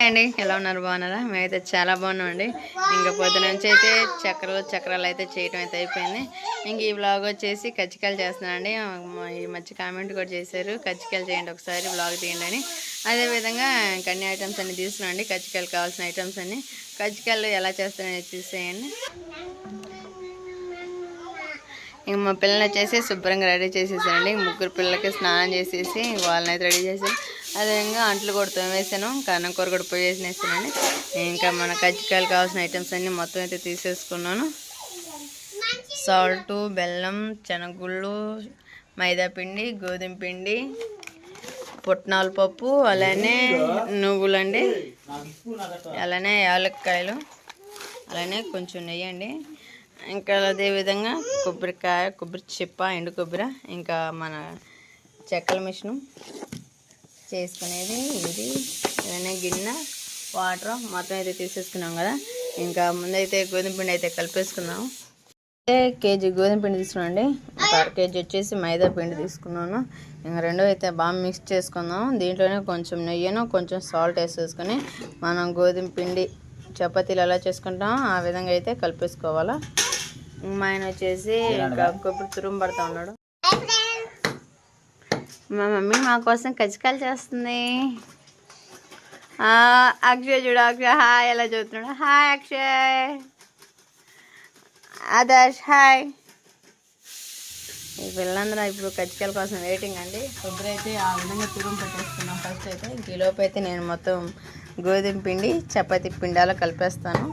అండి ఎలా ఉన్నారు? బాగున్నారా? మేమైతే చాలా బాగున్నామండి. ఇంకా పొద్దున నుంచి అయితే చక్రాలు అయితే చేయడం అయితే అయిపోయింది. ఇంక ఈ వ్లాగ్ వచ్చేసి కజ్జికాయలు చేస్తున్నానండి. ఈ మధ్య కామెంట్ కూడా చేశారు, కజ్జికాయలు చేయండి ఒకసారి వ్లాగ్ తీయండి అని. అదేవిధంగా ఇంకా అన్ని ఐటమ్స్ అన్ని తీసుకున్నాండి, కజ్జికాయలు కావాల్సిన ఐటమ్స్ అన్ని. కజ్జికాయలు ఎలా చేస్తానని చూసేయండి. ఇంక మా పిల్లల్ని వచ్చేసి శుభ్రంగా రెడీ చేసేసానండి. ముగ్గురు పిల్లలకి స్నానం చేసేసి వాళ్ళని అయితే రెడీ చేసాను. అదేవిధంగా అంట్లు కూడా తోమేసాను, కన్నం కూర కూడా పోయి వేసినేసానండి. ఇంకా మన కజ్జికాయలు కావాల్సిన ఐటమ్స్ అన్నీ మొత్తం అయితే తీసేసుకున్నాను. సాల్టు, బెల్లం, శనగుళ్ళు, మైదాపిండి, గోధుమ పిండి, పుట్నాల పప్పు, అలానే నువ్వులండి, అలానే యాలక్కాయలు, అలానే కొంచెం నెయ్యి అండి. ఇంకా అదేవిధంగా కొబ్బరికాయ, కొబ్బరి చిప్ప, ఎండు కొబ్బరి, ఇంకా మన చెక్కల మిషను చేసుకునేది ఇది, అలానే గిన్నె, వాటర్ మొత్తం అయితే తీసేసుకున్నాం కదా. ఇంకా ముందైతే గోధుమ పిండి అయితే కలిపేసుకున్నాము. కేజీ గోధుమ పిండి తీసుకున్నాండి, ఒక అర కేజీ వచ్చేసి మైదా పిండి తీసుకున్నాను. ఇంకా రెండో అయితే బాగా మిక్స్ చేసుకుందాం. దీంట్లోనే కొంచెం నెయ్యను, కొంచెం సాల్ట్ వేసేసుకొని మనం గోధుమ పిండి చపాతీలు ఎలా చేసుకుంటామో ఆ విధంగా అయితే కలిపేసుకోవాలా. మా ఆయన వచ్చేసి ఇంకా కొబ్బరి తురుము పడతా ఉన్నాడు. మా మమ్మీ మా కోసం కజ్జికాయలు చేస్తుంది. అక్షయ్ చూడు, అక్షయ్ హాయ్ ఎలా చదువుతున్నాడు. హాయ్ అక్షయ్. ఆదర్శ్ హాయ్. ఈ పిల్లలందరూ ఇప్పుడు కజ్జికాయల కోసం వెయిటింగ్ అండి. కొబ్బరి అయితే ఆ విధంగా తురుము పెట్టేస్తున్నాం ఫస్ట్ అయితే. ఇంక ఈలోపు అయితే నేను మొత్తం గోధుమ పిండి చపాతీ పిండాలో కలిపేస్తాను.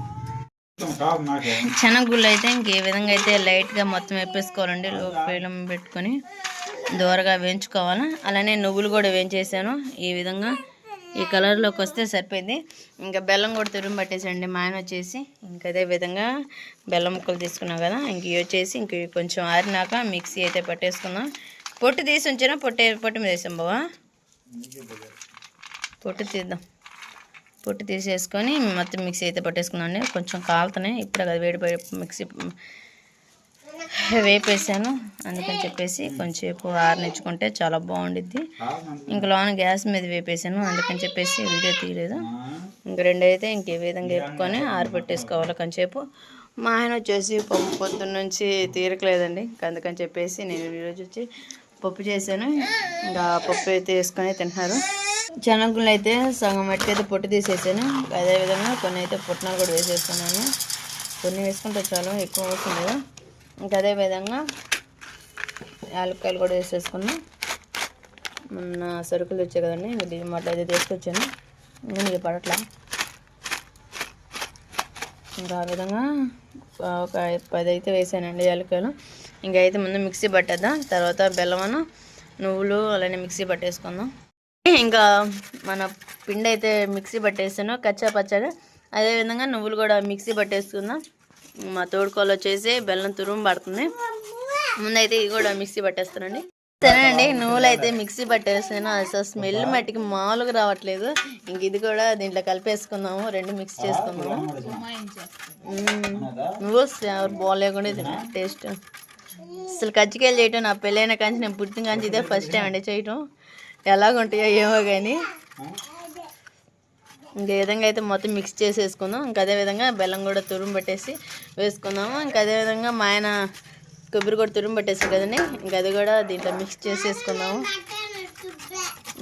శనగగుళ్ళు అయితే ఇంక ఈ విధంగా అయితే లైట్గా మొత్తం వేపేసుకోవాలండి. లో ఫ్లేమ్ పెట్టుకొని దూరగా వేయించుకోవాలి. అలానే నువ్వులు కూడా వేయించేసాను. ఈ విధంగా ఈ కలర్లోకి వస్తే సరిపోయింది. ఇంకా బెల్లం కూడా తురుము పట్టేసండి మా ఆయన వచ్చేసి. ఇంకా అదే విధంగా బెల్లం ముక్కలు తీసుకున్నాం కదా, ఇంక ఇవి వచ్చేసి ఇంక కొంచెం ఆరినాక మిక్సీ అయితే పట్టేసుకుందాం. పొట్టు తీసి ఉంచినా పొట్టు మీద వేసాం బావా, పొట్టు తీద్దాం. పొట్టు తీసేసుకొని మొత్తం మిక్సీ అయితే పట్టేసుకుందాం అండి. కొంచెం కాలుతున్నాయి ఇప్పుడు కదా, వేడి మిక్సీ వేపేసాను, అందుకని చెప్పేసి కొంచెంసేపు ఆరనిచ్చుకుంటే చాలా బాగుండిద్ది. ఇంకా లోన గ్యాస్ మీద వేపేసాను, అందుకని చెప్పేసి వీడియో తీయలేదు. ఇంక రెండు అయితే ఇంక ఈ విధంగా వేపుకొని ఆరబెట్టేసుకోవాలి కొంచెంసేపు. మా ఆయన వచ్చేసి పప్పు పొద్దున్న నుంచి తీరకలేదండి, అందుకని చెప్పేసి నేను ఈరోజు వచ్చి పప్పు చేశాను. ఇంకా పప్పు అయితే వేసుకొని తింటున్నారు. శనగలు అయితే సగం మట్టికి అయితే పొట్టు తీసేసాను. అదేవిధంగా కొన్ని అయితే పుట్నాలు కూడా వేసేసుకున్నాను. కొన్ని వేసుకుంటే చాలా ఎక్కువ అవసరం లేదు. ఇంకా అదేవిధంగా యాలక్కాయలు కూడా వేసేసుకున్నాను. మొన్న సరుకులు వచ్చాయి కదండి, డిమార్ట్ అయితే తీసుకొచ్చాను, నేను పడట్లా. ఇంకా ఆ విధంగా ఒక 10 అయితే వేసానండి యాలక్కాయలు. ఇంకా అయితే ముందు మిక్సీ పట్టేద్దాం, తర్వాత బెల్లమను నువ్వులు అలానే మిక్సీ పట్టేసుకుందాం. ఇంకా మన పిండి అయితే మిక్సీ పట్టేసాను కచ్చా పచ్చగా. అదేవిధంగా నువ్వులు కూడా మిక్సీ పట్టేసుకుందాం. మా తోడుకోలు వచ్చేసి బెల్లం తురుము పడుతుంది, ముందైతే ఇది కూడా మిక్సీ పట్టేస్తానండి. సరేనండి, నువ్వులు అయితే మిక్సీ పట్టేస్తాను. అసలు స్మెల్ మట్టికి మామూలుగా రావట్లేదు. ఇంక ఇది కూడా దీంట్లో కలిపేసుకుందాము, రెండు మిక్స్ చేసుకుందాము. నువ్వు బాగాలేకుండా తిన్నా టేస్ట్. అసలు కజ్జికాయలు చేయటం నా పెళ్ళైన కాంచి, నేను పుట్టిన కాంచి ఇదే ఫస్ట్ టైం అండి చేయటం. ఎలాగుంటాయో ఏమో కానీ ఇంక విధంగా అయితే మొత్తం మిక్స్ చేసేసుకుందాం. ఇంకా అదేవిధంగా బెల్లం కూడా తురుము పట్టేసి వేసుకుందాము. ఇంకా అదేవిధంగా మా ఆయన కొబ్బరి కూడా తురుము పట్టేసాం కదండి, ఇంకా అది కూడా దీంట్లో మిక్స్ చేసేసుకుందాము.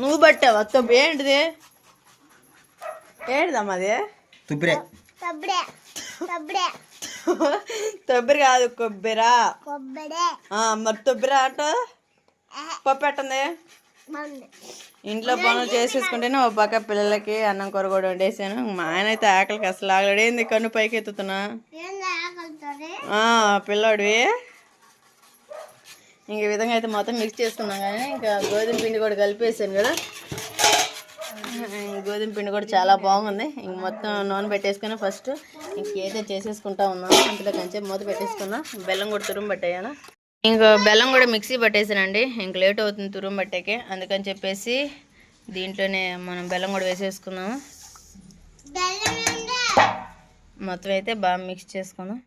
నువ్వు పట్టావా కొబ్బరి? ఏంటిది ఏంటిదమ్మా అది? కొబ్బరి కాదు, కొబ్బరా. మరి కొబ్బరి ఆట పప్పు పెట్టండి. ఇంట్లో పనులు చేసేసుకుంటేనే ఒక పక్క పిల్లలకి అన్నం కూర కూడా వండేసాను. మా ఆయన అయితే ఆకలికి అసలు ఆగలేడేంది, కన్ను పైకి ఎత్తుతున్నా పిల్లాడివి. ఇంక ఈ విధంగా అయితే మొత్తం మిక్స్ చేసుకున్నాం. కానీ ఇంకా గోధుమ పిండి కూడా కలిపేసాను కదా, గోధుమ పిండి కూడా చాలా బాగుంది. ఇంక మొత్తం నూనె పెట్టేసుకుని ఫస్ట్ ఇంకేదో చేసేసుకుంటా ఉన్నాను. అంతలో కొంచెం మూత పెట్టేసుకున్నా. బెల్లం కూడా తురుము పట్టేయాను. ఇంకా బెల్లం కూడా మిక్సీ పట్టేసానండి, ఇంక లేట్ అవుతుంది తురుము పట్టాకే, అందుకని చెప్పేసి దీంట్లోనే మనం బెల్లం కూడా వేసేసుకుందాము. మొత్తం అయితే బాగా మిక్స్ చేసుకుందాం.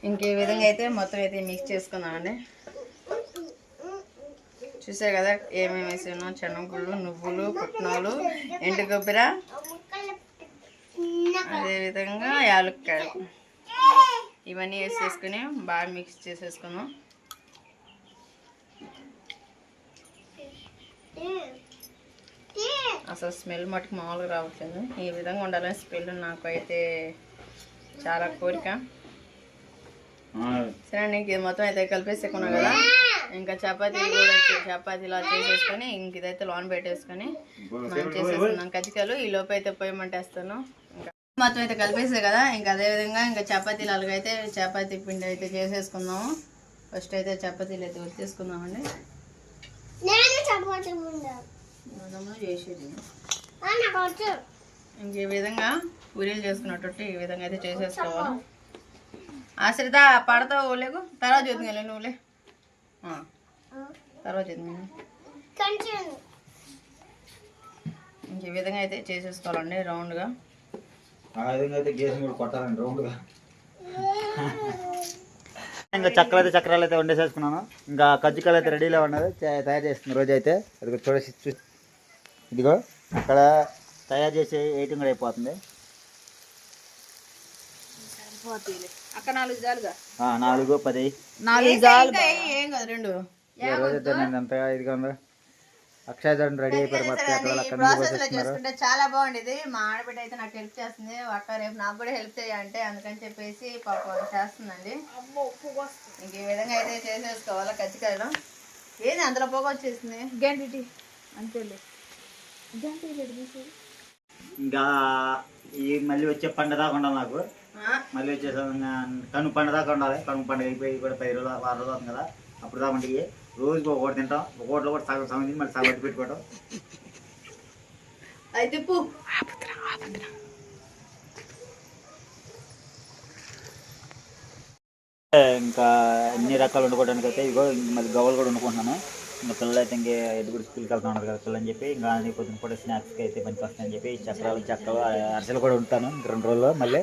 ఇంక ఈ విధంగా అయితే మొత్తం అయితే మిక్స్ చేసుకుందామండి. చూసారు కదా ఏమేమి వేసాను, శనగగుళ్ళు, నువ్వులు, పుట్నాలు, ఎండు కొబ్బరి, అదేవిధంగా యాలక్కాయలు ఇవన్నీ వేసేసుకుని బాగా మిక్స్ చేసేసుకున్నాం. అసలు స్మెల్ మటుకు మామూలుగా రావట్లేదు. ఈ విధంగా ఉండాలని స్మెల్ నాకు అయితే చాలా కోరిక. సరే అండి, ఇంక ఇది మొత్తం అయితే కలిపేసుకున్నాం కదా. ఇంకా చపాతీలు కూడా చపాతీలా చేసేసుకొని ఇంక ఇదైతే లోన్ పెట్టేసుకొని మనం చేసేసుకున్నాం కజ్జికాయలు. ఈ లోపు అయితే పొయ్యమంటేస్తాను. ఇంకా మొత్తం అయితే కలిపేసాయి కదా. ఇంకా అదేవిధంగా ఇంకా చపాతీలు అలాగైతే చపాతీ పిండి అయితే చేసేసుకుందాము. ఫస్ట్ అయితే చపాతీలు అయితే వచ్చేసుకుందామండి. చేసేది ఇంక ఈ విధంగా పూరీలు చేసుకున్నట్టు ఈ విధంగా అయితే చేసేసుకోవాలి. ఆశ్రిత పడతావు లేకు తర్వాత చూద్దాం నువ్వులే తర్వాత చూద్దాం. ఇంక ఈ విధంగా అయితే చేసేసుకోవాలండి రౌండ్గా. ఇంకా చక్రాలు అయితే వండేసేసుకున్నాను. ఇంకా కజ్జికాయలు అయితే రెడీలో ఉన్నది, తయారు చేస్తుంది రోజు అయితే. అది చూడేసి ఇదిగో అక్కడ తయారు చేసే ఎయిటింగ్ కూడా అయిపోతుంది. 4 10 ఏం కాదు 2 రోజైతే నేను అంతగా ఇదిగా ఉందో. అక్షయ రెడీ అయిపోయారు. చాలా బాగుండేది. మా ఆడబిడ్డ అయితే నాకు హెల్ప్ చేస్తుంది. అక్క రేపు నాకు కూడా హెల్ప్ చేయాలంటే అందుకని చెప్పేసి పాపం చేస్తుందండి. ఇంక ఈ విధంగా అయితే చేసేసుకోవాలి కజ్జికాయలు. ఏది అందులో పొగ వచ్చేసింది ఇంకా ఈ మళ్ళీ వచ్చే పండుగ దాకా ఉండాలి నాకు. మళ్ళీ వచ్చేసా కనుమ పండుగ దాకా ఉండాలి. కనుమ పండుగ అయిపోయి కూడా 10 రోజులు 6 రోజులు అవుతుంది కదా. అప్పుడు దాకా ఇంటికి రోజుకి ఒకటి తింటాం. ఒకటిలో కూడా సగం సగం తిని మళ్ళీ సగం పెట్టుకోవటం. అయితే ఇంకా అన్ని రకాలు వండుకోవడానికి అయితే ఇగో మళ్ళీ గవ్వలు కూడా వండుకుంటున్నాను. ఇంకా పిల్లలు అయితే ఇంకే ఎటు కూడా స్కూల్కి వెళ్తా ఉన్నారు కదా పిల్లలు అని చెప్పి ఇంకా అన్ని పొద్దున కూడా స్నాక్స్కి అయితే మంచి వస్తాయని చెప్పి చక్కలు అరిసెలు కూడా ఉంటాను ఇంక 2 రోజుల్లో మళ్ళీ.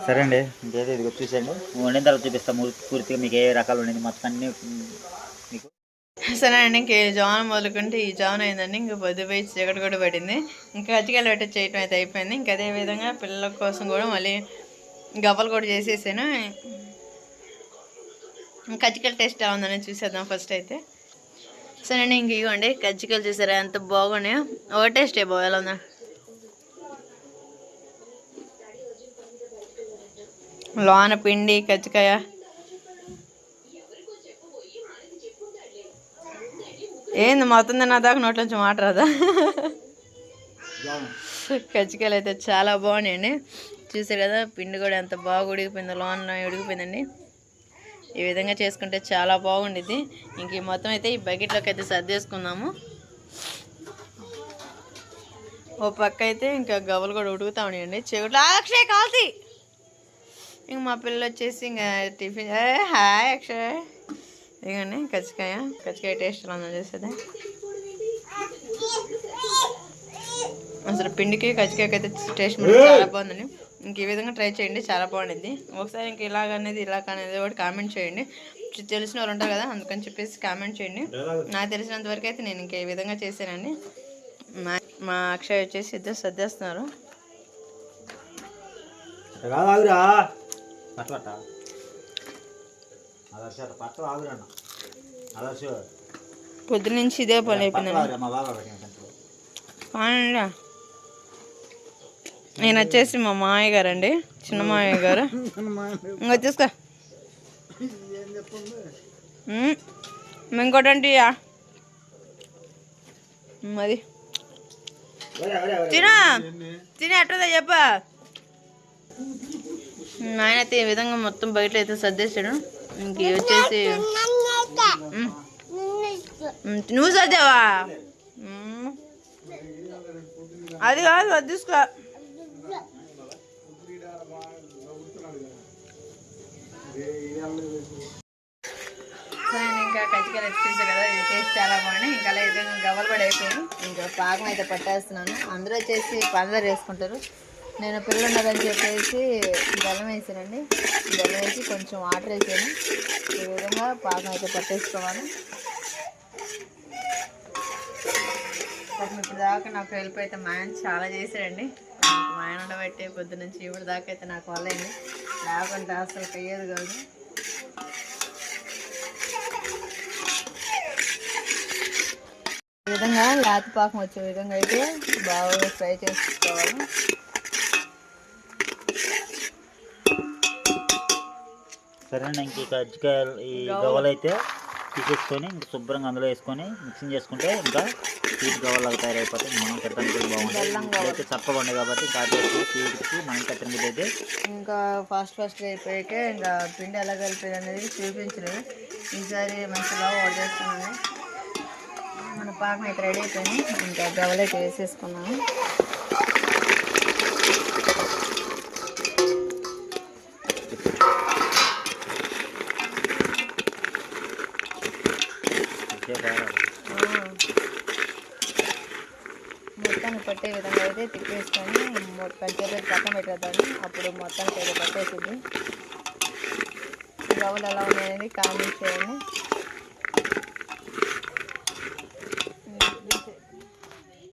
సరే అండి, ఇంకైతే ఇది చూసేయండి. వండిన తర్వాత చూపిస్తాము పూర్తిగా మీకు ఏ రకాలు వండింది మొత్తం అన్నీ మీకు. సరే అండి, ఇంక జాన్ మొదలుకుంటే ఈ జాన్ అయిందండి. ఇంకా పొద్దుపోయి చీకటి కూడా పడింది. ఇంకా కజ్జికాయలు పెట్టి చేయటం అయితే అయిపోయింది. ఇంకా అదేవిధంగా పిల్లల కోసం కూడా మళ్ళీ గవ్వలు కూడా చేసేసాను. కజ్జికాయలు టేస్ట్ ఎలా ఉందని చూసేద్దాం ఫస్ట్ అయితే. సరే అండి, ఇంక ఇవ్వండి కజ్జికాయలు చూసారా ఎంత బాగున్నాయో. ఒక టేస్టే బాగా ఎలా ఉందా. లోన పిండి కజ్జికాయ ఏంది మొత్తం తిన్నా దాకా నోట్లోంచి మాట రాదా. కజ్జికాయలు అయితే చాలా బాగున్నాయండి. చూసారు కదా పిండి కూడా ఎంత బాగా ఉడికిపోయిందో, లోన ఉడికిపోయిందండి. ఈ విధంగా చేసుకుంటే చాలా బాగుండిద్ది. ఇంక ఈ మొత్తం అయితే ఈ బకెట్లోకి అయితే సర్దేసుకుందాము. ఓ పక్క అయితే ఇంకా గవ్వలు కూడా ఉడుకుతా ఉన్నాయండి. చీకట్లో అక్షయ్ కాల్తీ. ఇంక మా పిల్లలు వచ్చేసి ఇంకా టిఫిన్ హాయ్ అక్షయ్ ఇదిగండి కజ్జికాయ టేస్ట్ ఎలా ఉందో చేసేది. అసలు పిండికి కజ్జికాయకి అయితే టేస్ట్ చాలా బాగుందండి. ఇంక ఈ విధంగా ట్రై చేయండి, చాలా బాగుండిద్ది. ఒకసారి ఇంక ఇలాగనేది ఒకటి కామెంట్ చేయండి. తెలిసిన వాళ్ళు ఉంటారు కదా అందుకని చెప్పేసి కామెంట్ చేయండి. నాకు తెలిసినంత వరకు అయితే నేను ఇంక ఈ విధంగా చేశానండి. మా అక్షయ్ వచ్చేసి ఇద్దరు సర్దేస్తున్నారు. పొద్దు నుంచి ఇదే పని అయిపోయిందండి. నేను వచ్చేసి మా మామయ్య గారు అండి, చిన్న మామయ్య గారు. ఇంకా తీసుకో ఇంకోటండి మరి తినే అట్టుందా చెప్ప. ఆయన అయితే ఈ విధంగా మొత్తం బయట అయితే సర్దేశాడు. ఇంక వచ్చేసి నువ్వు సర్దావా అది కాదు అది తీసుకో. ఇంకా కజ్జికాయలు వచ్చేసి కదా ఇది టేస్ట్ చాలా బాగున్నాయి. ఇంకా అలా అయితే గవ్వలు కూడా అయిపోయాయి. ఇంకా పాకం అయితే పట్టేస్తున్నాను. అందరూ వచ్చేసి పంచదార వేసుకుంటారు. నేను పిల్లలు ఉన్నదని చెప్పేసి బెల్లం వేసానండి. బెల్లం వేసి కొంచెం వాటర్ వేసాను. ఈ విధంగా పాకం అయితే పట్టేసుకోవాలి. పాపం ఇప్పుడు దాకా నాకు హెల్ప్ అయితే మా ఆయన చాలా చేశాడండి. మా ఆయన ఉండబట్టి పొద్దు నుంచి ఇప్పుడు దాకా అయితే నాకు వల్ల అయింది, లేకుంటే అసలు అయ్యేది కాదు. ఈ విధంగా లేత పాకం వచ్చే విధంగా అయితే బాగా ఫ్రై చేసుకోవాలి. సరేనండి, ఇంక కజ్జికాయలు ఈ గవ్వలు అయితే తీసేసుకొని ఇంక శుభ్రంగా అందులో వేసుకొని మిక్సింగ్ చేసుకుంటే ఇంకా స్వీట్ గవ్వలాగా తయారైపోతాయి. మనం తినడానికి బాగుంటుంది. అయితే చప్పగా ఉండే కాబట్టి కాచేసి స్వీట్కి మనం కట్టిన బుద్ధి అయితే ఇంకా ఫాస్ట్గా అయిపోయాకే ఇంకా పిండి ఎలా కలిపేది అనేది చూపించలేదు. ఈసారి మంచిగా ఆర్డర్ చేస్తున్నాను. మన పాకం అయితే రెడీ అయిపోయింది. ఇంకా గవ్వలైతే వేసేసుకున్నాను. మొత్తాన్ని పట్టే విధంగా అయితే తిప్పేసుకొని కొంచెంసేపు పక్కన పెట్టేద్దాన్ని. అప్పుడు మొత్తానికి అయితే పట్టేసింది. గవ్వలు ఎలా ఉన్నాయనేది కామెంట్ చేయండి.